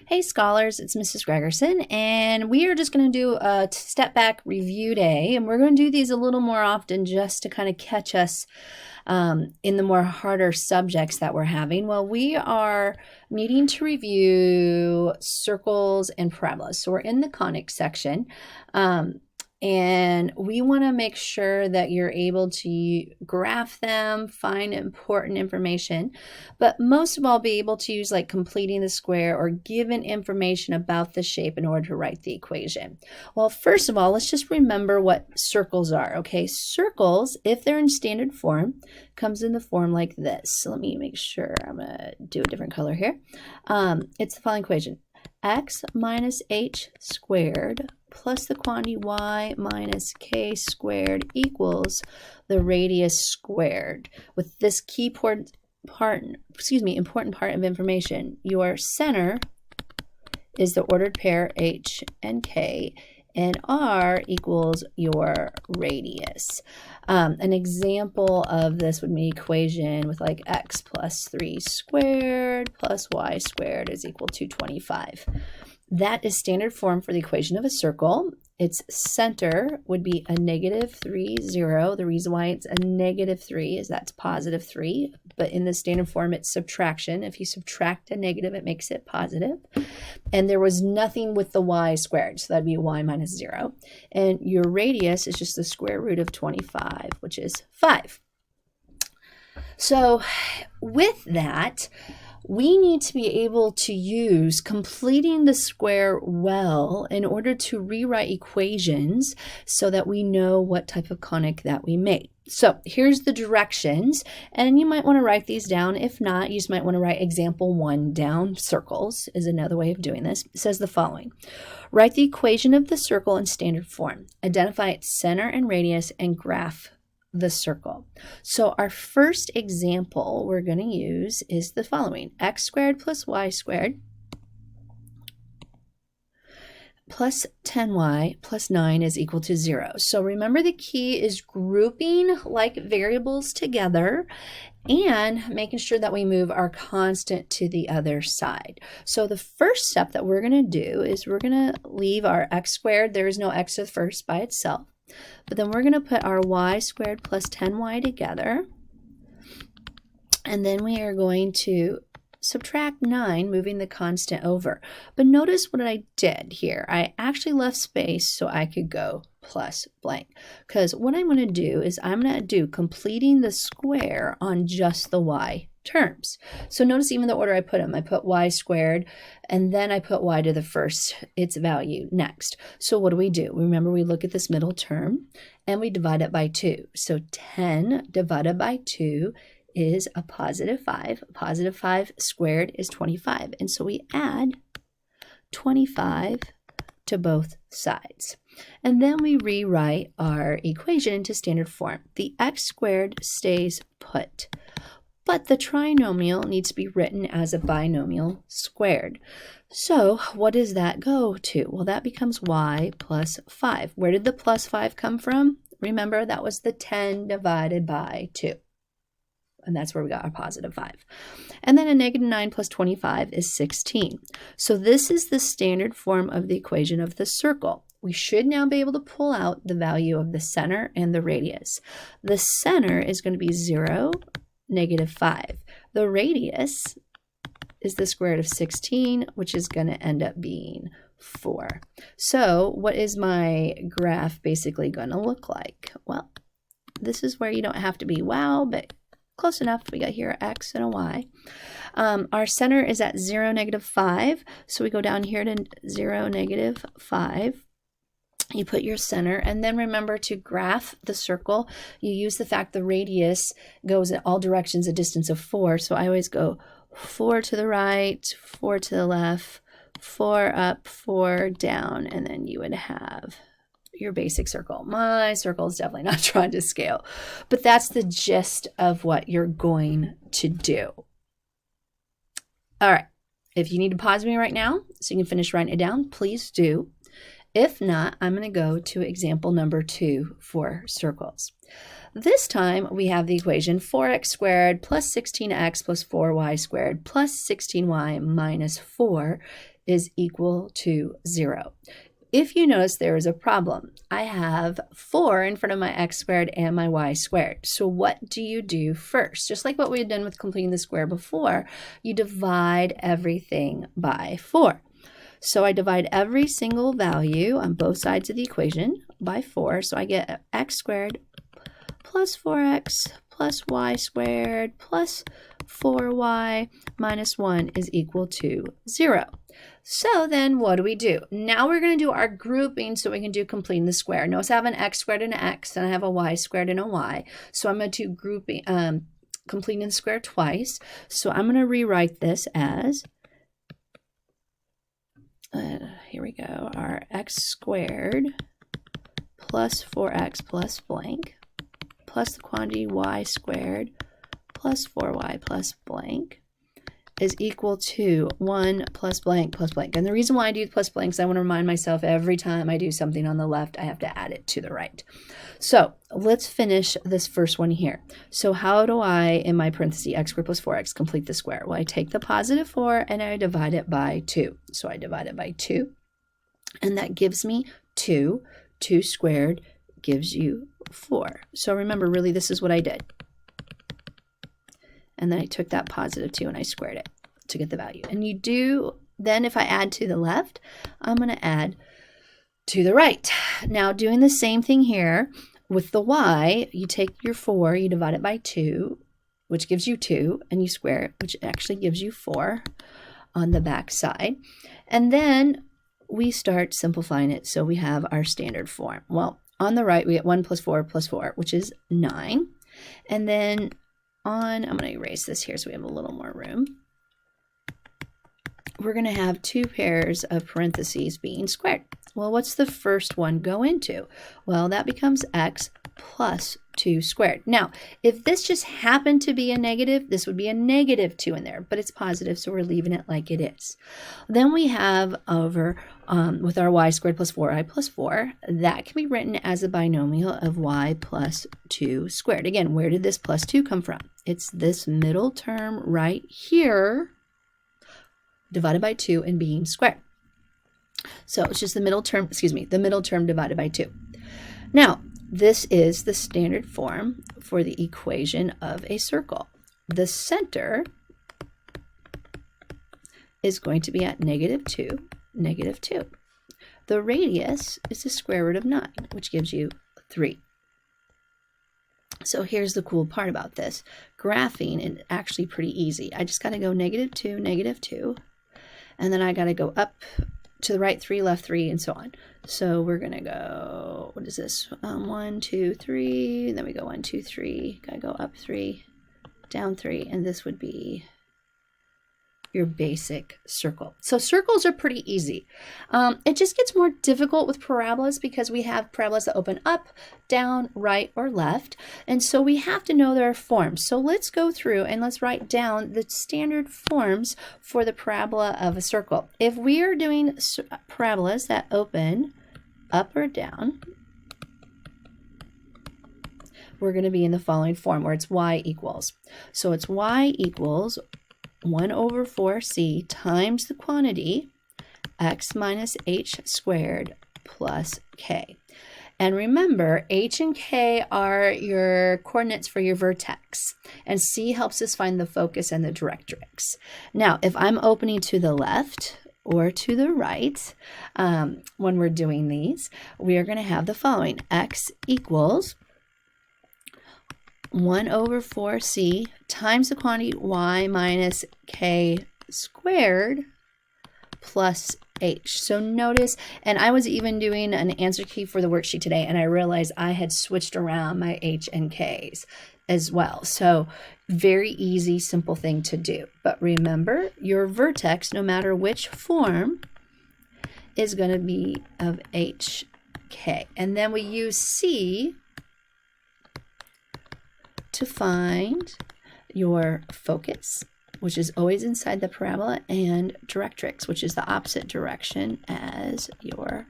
Hey scholars, it's Mrs. Gregerson, and we are just going to do a step back review day, and we're going to do these a little more often just to kind of catch us in the more harder subjects that we're having. Well, we are needing to review circles and parabolas. So we're in the conic section. And we want to make sure that you're able to graph them, find important information, but most of all, be able to use like completing the square or given information about the shape in order to write the equation. Well, first of all, let's just remember what circles are, okay? Circles, if they're in standard form, comes in the form like this. So let me make sure I'm going to do a different color here. It's the following equation. X minus h squared plus the quantity y minus k squared equals the radius squared. With this key important part of information, your center is the ordered pair h and k, and r equals your radius. An example of this would be an equation with like x plus 3 squared plus y squared is equal to 25. That is standard form for the equation of a circle. Its center would be a -3, 0. The reason why it's a -3 is that's positive 3, but in the standard form it's subtraction. If you subtract a negative, it makes it positive. And there was nothing with the y squared, so that'd be y minus 0. And your radius is just the square root of 25, which is 5. So with that, we need to be able to use completing the square well in order to rewrite equations so that we know what type of conic that we made. So here's the directions, and you might want to write these down. If not, you just might want to write example 1 down. Circles is another way of doing this. It says the following. Write the equation of the circle in standard form. Identify its center and radius and graph the circle. So our first example we're going to use is the following. X squared plus y squared plus 10y plus 9 is equal to 0. So remember, the key is grouping like variables together and making sure that we move our constant to the other side. So the first step that we're going to do is we're going to leave our x squared. There is no x at first by itself. But then we're going to put our y squared plus 10y together. And then we are going to subtract 9, moving the constant over. But notice what I did here. I actually left space so I could go plus blank. Because what I'm going to do is I'm going to do completing the square on just the y terms. So notice even the order I put them. I put y squared, and then I put y to the first, its value next. So what do? Remember, we look at this middle term, and we divide it by 2. So 10 divided by 2 is a positive 5. Positive 5 squared is 25. And so we add 25 to both sides. And then we rewrite our equation into standard form. The x squared stays put, but the trinomial needs to be written as a binomial squared. So what does that go to? Well, that becomes y plus 5. Where did the plus 5 come from? Remember, that was the 10 divided by 2. And that's where we got our positive 5. And then a -9 plus 25 is 16. So this is the standard form of the equation of the circle. We should now be able to pull out the value of the center and the radius. The center is going to be 0, -5. The radius is the square root of 16, which is going to end up being 4. So what is my graph basically going to look like? Well, this is where you don't have to be wow, but close enough. We got here x and a y. Our center is at 0, -5. So we go down here to 0, -5. You put your center, and then remember to graph the circle. You use the fact the radius goes in all directions a distance of 4. So I always go 4 to the right, 4 to the left, 4 up, 4 down, and then you would have your basic circle. My circle is definitely not trying to scale, but that's the gist of what you're going to do. All right. If you need to pause me right now so you can finish writing it down, please do. If not, I'm going to go to example number 2 for circles. This time we have the equation 4x squared plus 16x plus 4y squared plus 16y minus 4 is equal to 0. If you notice, there is a problem. I have 4 in front of my x squared and my y squared. So what do you do first? Just like what we had done with completing the square before, you divide everything by 4. So I divide every single value on both sides of the equation by 4. So I get x squared plus 4x plus y squared plus 4y minus 1 is equal to 0. So then what do? Now we're going to do our grouping so we can do completing the square. Notice I have an x squared and an x, and I have a y squared and a y. So I'm going to do grouping, completing the square twice. So I'm going to rewrite this as, here we go, our x squared plus 4x plus blank plus the quantity y squared plus 4y plus blank is equal to 1 plus blank plus blank. And the reason why I do plus blank is I want to remind myself every time I do something on the left, I have to add it to the right. So let's finish this first one here. So how do I, in my parentheses, x squared plus 4x, complete the square? Well, I take the positive 4 and I divide it by 2. So I divide it by 2, and that gives me 2. 2 squared gives you 4. So remember, really, this is what I did. And then I took that positive 2 and I squared it to get the value. And you do, then if I add to the left, I'm going to add to the right. Now doing the same thing here with the y, you take your 4, you divide it by 2, which gives you 2, and you square it, which actually gives you 4 on the back side. And then we start simplifying it so we have our standard form. Well, on the right, we get 1 plus 4 plus 4, which is 9. And then I'm going to erase this here so we have a little more room. We're going to have 2 pairs of parentheses being squared. Well, what's the first one go into? Well, that becomes x plus 2 squared. Now, if this just happened to be a negative, this would be a negative 2 in there, but it's positive, so we're leaving it like it is. Then we have over with our y squared plus 4i plus 4, that can be written as a binomial of y plus 2 squared. Again, where did this plus 2 come from? It's this middle term right here divided by 2 and being squared. So it's just the middle term, the middle term divided by 2. Now, this is the standard form for the equation of a circle. The center is going to be at -2, -2. The radius is the square root of 9, which gives you 3. So here's the cool part about this. Graphing is actually pretty easy. I just got to go -2, -2, and then I got to go up to the right 3, left 3, and so on. So we're going to go, what is this? 1, 2, 3, then we go 1, 2, 3, got to go up 3, down 3, and this would be your basic circle. So circles are pretty easy. It just gets more difficult with parabolas because we have parabolas that open up, down, right, or left. And so we have to know their forms. So let's go through and let's write down the standard forms for the parabola of a circle. If we are doing parabolas that open up or down, we're going to be in the following form where it's y equals. So it's y equals 1 over 4c times the quantity x minus h squared plus k. And remember, h and k are your coordinates for your vertex, and c helps us find the focus and the directrix. Now, if I'm opening to the left or to the right, when we're doing these, we are going to have the following. X equals 1 over 4c times the quantity y minus k squared plus h. So notice, and I was even doing an answer key for the worksheet today, and I realized I had switched around my h and k's as well. So very easy, simple thing to do. But remember, your vertex, no matter which form, is going to be of h, k. And then we use c to find your focus, which is always inside the parabola, and directrix, which is the opposite direction as your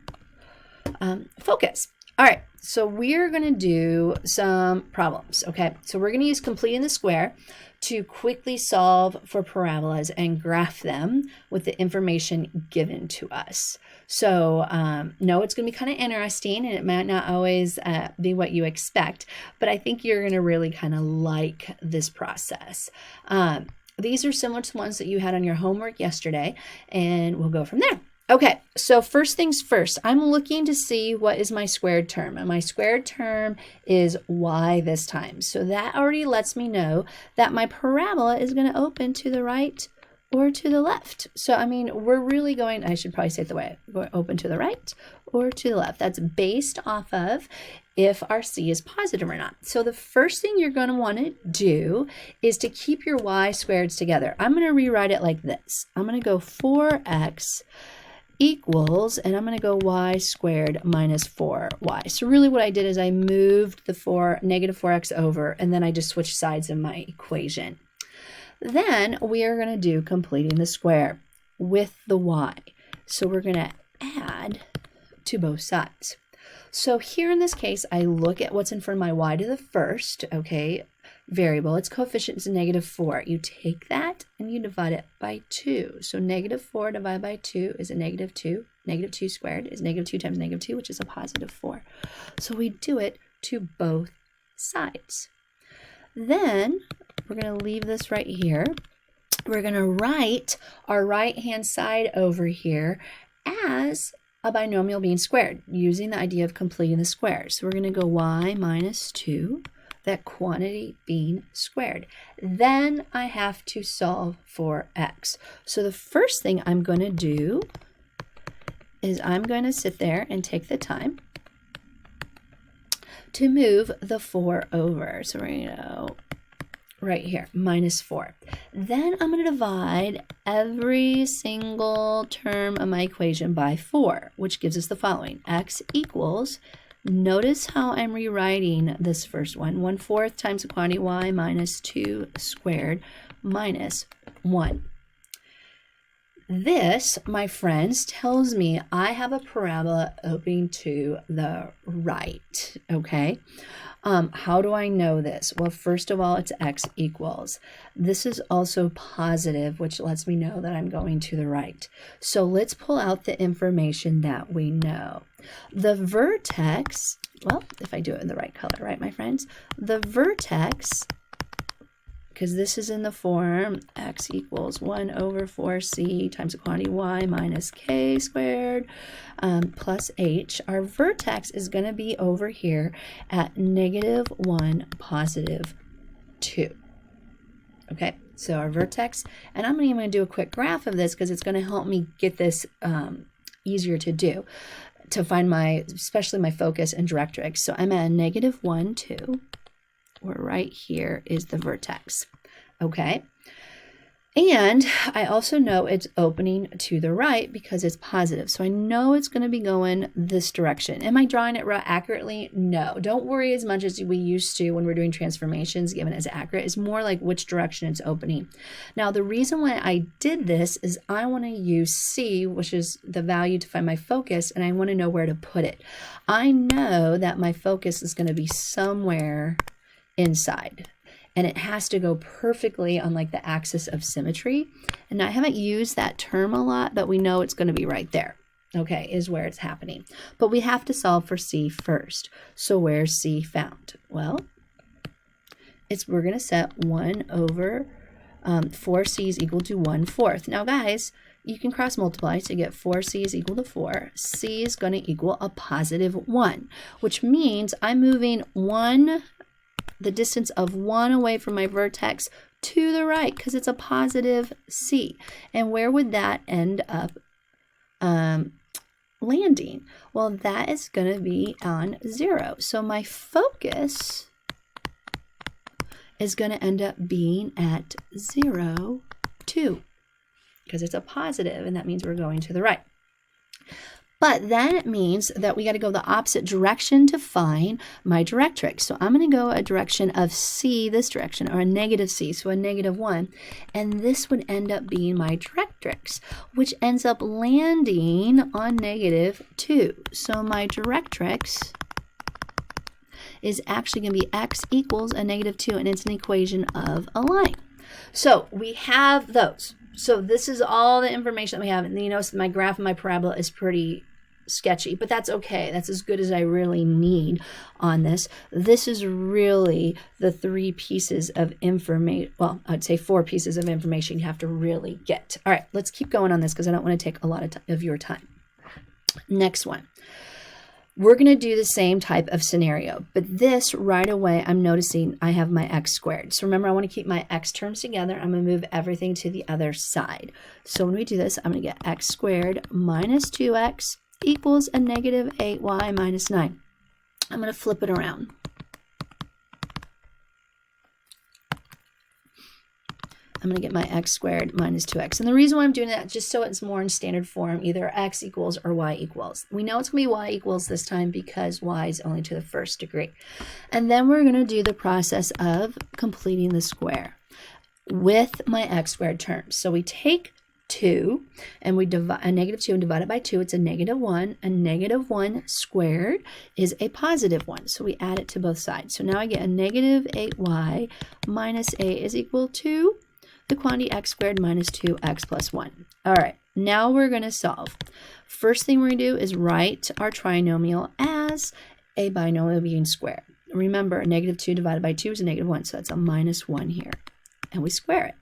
focus. All right, so we're going to do some problems, okay? So we're going to use completing the square to quickly solve for parabolas and graph them with the information given to us. So no, it's going to be kind of interesting, and it might not always be what you expect, but I think you're going to really kind of like this process. These are similar to ones that you had on your homework yesterday, and we'll go from there. Okay, so first things first, I'm looking to see what is my squared term, and my squared term is y this time. So that already lets me know that my parabola is going to open to the right or to the left. So, I mean, we're really going, I should probably say it the way, we're open to the right or to the left. That's based off of if our c is positive or not. So the first thing you're going to want to do is to keep your y squareds together. I'm going to rewrite it like this. I'm going to go 4x equals, and I'm going to go y squared minus 4y. So really what I did is I moved the negative 4x over, and then I just switched sides in my equation. Then we are going to do completing the square with the y. So we're going to add to both sides. So here in this case, I look at what's in front of my y to the first, okay, variable. Its coefficient is -4. You take that and you divide it by 2. So -4 divided by 2 is a -2. -2 squared is -2 times -2, which is a +4. So we do it to both sides. Then we're going to leave this right here. We're going to write our right-hand side over here as a binomial being squared, using the idea of completing the square. So we're going to go y minus 2, that quantity being squared. Then I have to solve for x. So the first thing I'm going to do is I'm going to sit there and take the time to move the 4 over. So we're going to go right here, -4. Then I'm going to divide every single term of my equation by 4, which gives us the following. X equals, notice how I'm rewriting this first one, 1/4 times the quantity y minus 2 squared minus 1. This, my friends, tells me I have a parabola opening to the right, okay? How do I know this? Well, first of all, it's x equals. This is also positive, which lets me know that I'm going to the right. So let's pull out the information that we know. The vertex, well, if I do it in the right color, right, my friends? The vertex, because this is in the form x equals 1 over 4c times the quantity y minus k squared plus h. Our vertex is going to be over here at -1, +2. Okay, so our vertex, and I'm even going to do a quick graph of this because it's going to help me get this easier to do, to find especially my focus and directrix. So I'm at -1, 2. Where right here is the vertex, okay? And I also know it's opening to the right because it's positive. So I know it's going to be going this direction. Am I drawing it accurately? No. Don't worry as much as we used to when we're doing transformations, given it's accurate. It's more like which direction it's opening. Now, the reason why I did this is I want to use C, which is the value to find my focus, and I want to know where to put it. I know that my focus is going to be somewhere inside, and it has to go perfectly on like the axis of symmetry. And I haven't used that term a lot, but we know it's going to be right there, okay, is where it's happening. But we have to solve for C first. So where's C found? Well, we're going to set 1 over 4c is equal to 1/4. Now guys, you can cross multiply to get 4c is equal to 4. C is going to equal a +1, which means I'm moving the distance of 1 away from my vertex to the right because it's a positive c. And where would that end up landing? Well, that is going to be on 0. So my focus is going to end up being at 0, 2, because it's a positive, and that means we're going to the right. But that means that we got to go the opposite direction to find my directrix. So I'm going to go a direction of C, this direction, or a -c, so a -1. And this would end up being my directrix, which ends up landing on -2. So my directrix is actually going to be x equals a negative 2, and it's an equation of a line. So we have those. So this is all the information that we have. And you notice my graph of my parabola is pretty sketchy, but that's okay. That's as good as I really need on this. This is really the 3 pieces of information. Well, I'd say 4 pieces of information you have to really get. All right, let's keep going on this because I don't want to take a lot of your time. Next one. We're going to do the same type of scenario, but this right away, I'm noticing I have my x squared. So remember, I want to keep my x terms together. I'm going to move everything to the other side. So when we do this, I'm going to get x squared minus 2x equals a negative 8y minus 9. I'm going to flip it around. I'm going to get my x squared minus 2x. And the reason why I'm doing that, just so it's more in standard form, either x equals or y equals. We know it's going to be y equals this time because y is only to the 1st degree. And then we're going to do the process of completing the square with my x squared terms. So we take 2 and we divide a negative 2 and divide it by 2. It's a negative 1. A negative 1 squared is a positive 1. So we add it to both sides. So now I get a negative 8y minus 8 is equal to the quantity x squared minus 2x plus 1. All right, now we're going to solve. First thing we're going to do is write our trinomial as a binomial being squared. Remember, a negative 2 divided by 2 is a negative 1, so that's a minus 1 here. And we square it.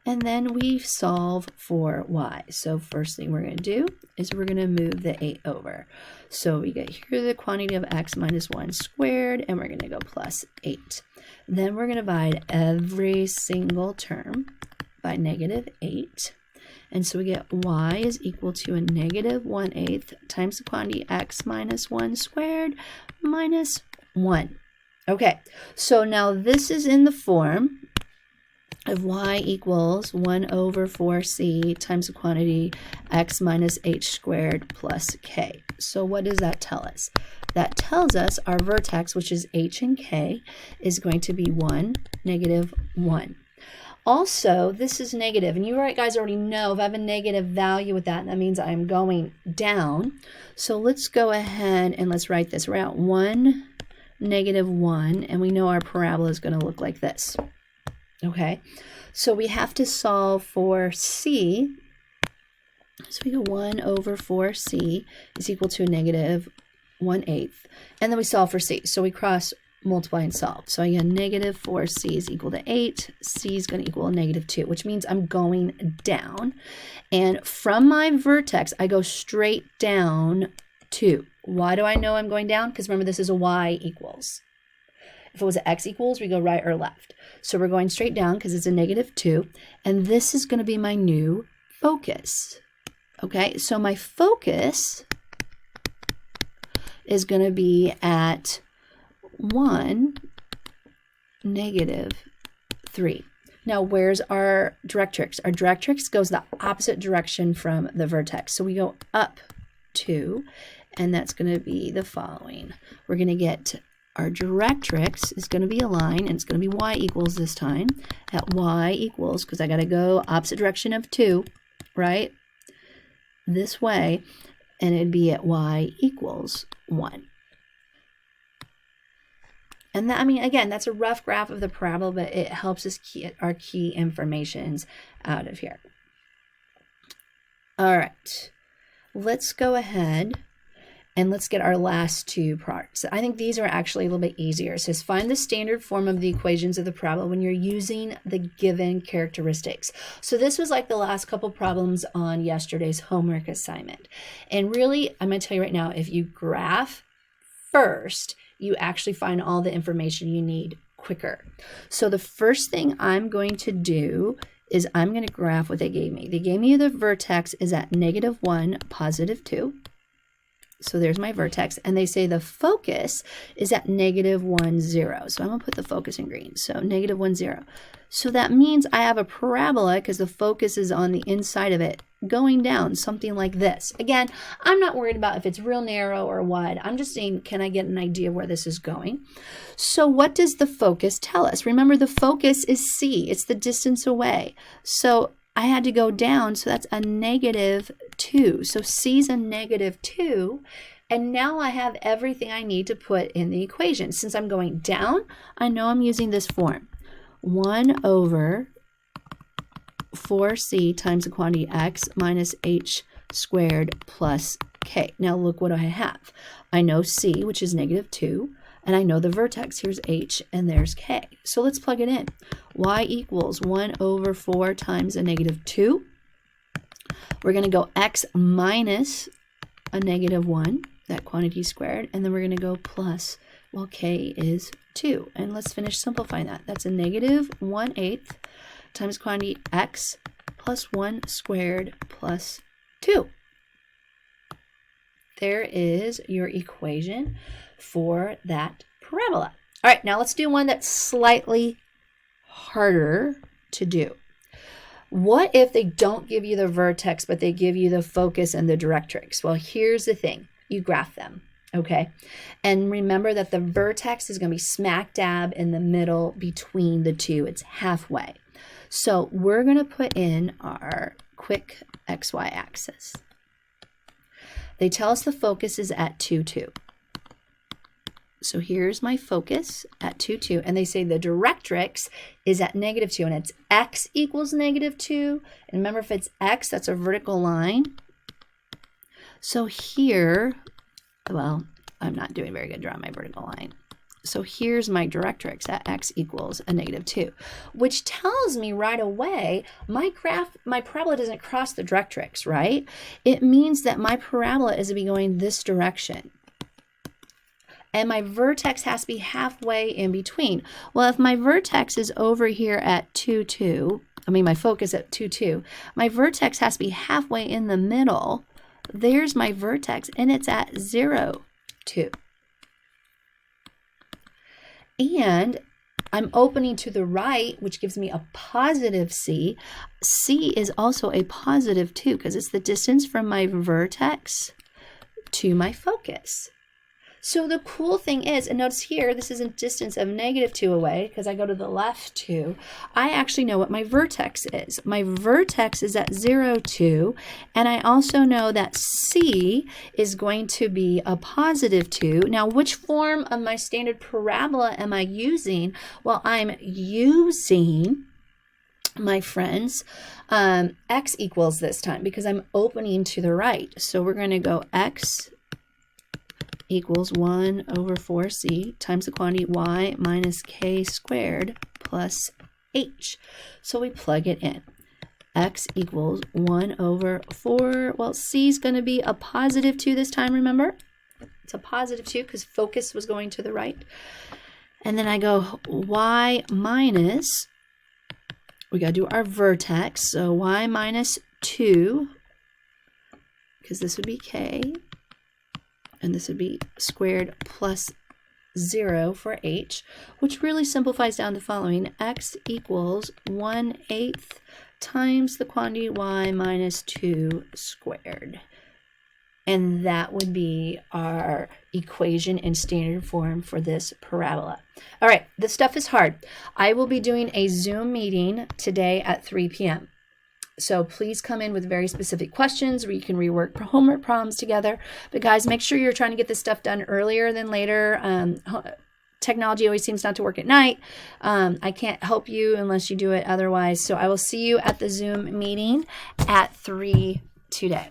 And then we solve for y. So first thing we're going to do is we're going to move the 8 over. So we get here the quantity of x minus 1 squared, and we're going to go plus 8. Then we're going to divide every single term by negative 8. And so we get y is equal to a negative 1/8 times the quantity x minus 1 squared minus 1. Okay, so now this is in the form of y equals 1 over 4c times the quantity x minus h squared plus k. So what does that tell us? That tells us our vertex, which is h and k, is going to be 1, negative 1. Also, this is negative, and you guys already know if I have a negative value with that, that means I'm going down. So let's go ahead and let's write this. We're at 1, negative 1, and we know our parabola is going to look like this. Okay, so we have to solve for c. So we go 1 over 4c is equal to a negative 1/8. And then we solve for c. So we cross multiply and solve. So I get negative 4c is equal to 8. C is going to equal a negative 2, which means I'm going down. And from my vertex, I go straight down 2. Why do I know I'm going down? Because remember, this is a y equals. If it was an x equals, we go right or left. So we're going straight down because it's a negative 2. And this is going to be my new focus. Okay, so my focus is going to be at 1, negative 3. Now, where's our directrix? Our directrix goes the opposite direction from the vertex. So we go up 2, and that's going to be the following. We're going to get our directrix is going to be a line, and it's going to be y equals this time. At y equals, because I got to go opposite direction of 2, right? This way, and it'd be at y equals 1. And that, I mean, again, that's a rough graph of the parabola, but it helps us get our key informations out of here. All right, let's go ahead and let's get our last 2 parts. I think these are actually a little bit easier. It says find the standard form of the equations of the parabola when you're using the given characteristics. So this was like the last couple problems on yesterday's homework assignment. And really, I'm going to tell you right now, if you graph first, you actually find all the information you need quicker. So the first thing I'm going to do is I'm going to graph what they gave me. They gave me the vertex is at negative 1, positive 2. So there's my vertex, and they say the focus is at negative 1, 0. So I'm going to put the focus in green. So negative 1, 0. So that means I have a parabola because the focus is on the inside of it going down, something like this. Again, I'm not worried about if it's real narrow or wide. I'm just saying, can I get an idea where this is going? So what does the focus tell us? Remember, the focus is C. It's the distance away. So I had to go down, so that's a negative 2. So C is a negative 2, And now I have everything I need to put in the equation. Since I'm going down, I know I'm using this form. 1 over 4c times the quantity x minus h squared plus k. Now look what I have. I know c, which is -2, and I know the vertex. Here's h, and there's k. So let's plug it in. Y equals 1 over 4 times a -2. We're going to go x minus a -1, that quantity squared, and then we're going to go plus, well, k is 2. And let's finish simplifying that. That's a -1/8 times quantity x plus 1 squared plus 2. There is your equation for that parabola. All right, now let's do one that's slightly harder to do. What if they don't give you the vertex, but they give you the focus and the directrix? Well, here's the thing. You graph them, okay? And remember that the vertex is going to be smack dab in the middle between the two. It's halfway. So we're going to put in our quick XY axis. They tell us the focus is at 2, 2. So here's my focus at 2, 2. And they say the directrix is at -2. And it's x equals -2. And remember, if it's x, that's a vertical line. So here, well, I'm not doing very good drawing my vertical line. So here's my directrix at x equals a -2, which tells me right away my parabola doesn't cross the directrix, right? It means that my parabola is to be going this direction. And my vertex has to be halfway in between. Well, if my vertex is over here at 2, 2, my focus at 2, 2, my vertex has to be halfway in the middle. There's my vertex, and it's at 0, 2. And I'm opening to the right, which gives me a positive c. C is also a positive 2 because it's the distance from my vertex to my focus. So the cool thing is, and notice here, this is a distance of -2 away because I go to the left 2. I actually know what my vertex is. My vertex is at 0, 2, and I also know that C is going to be a positive 2. Now, which form of my standard parabola am I using? Well, I'm using, my friends, x equals this time because I'm opening to the right. So we're going to go x equals 1 over 4c times the quantity y minus k squared plus h. So we plug it in. X equals 1 over 4. Well, c is going to be a positive 2 this time, remember? It's a positive 2 because focus was going to the right. And then I go y minus, we got to do our vertex. So y minus 2, because this would be k. And this would be squared plus 0 for h, which really simplifies down to the following. X equals 1/8 times the quantity y minus 2 squared. And that would be our equation in standard form for this parabola. All right, this stuff is hard. I will be doing a Zoom meeting today at 3 p.m. So please come in with very specific questions where you can rework homework problems together. But guys, make sure you're trying to get this stuff done earlier than later. Technology always seems not to work at night. I can't help you unless you do it otherwise. So I will see you at the Zoom meeting at 3 today.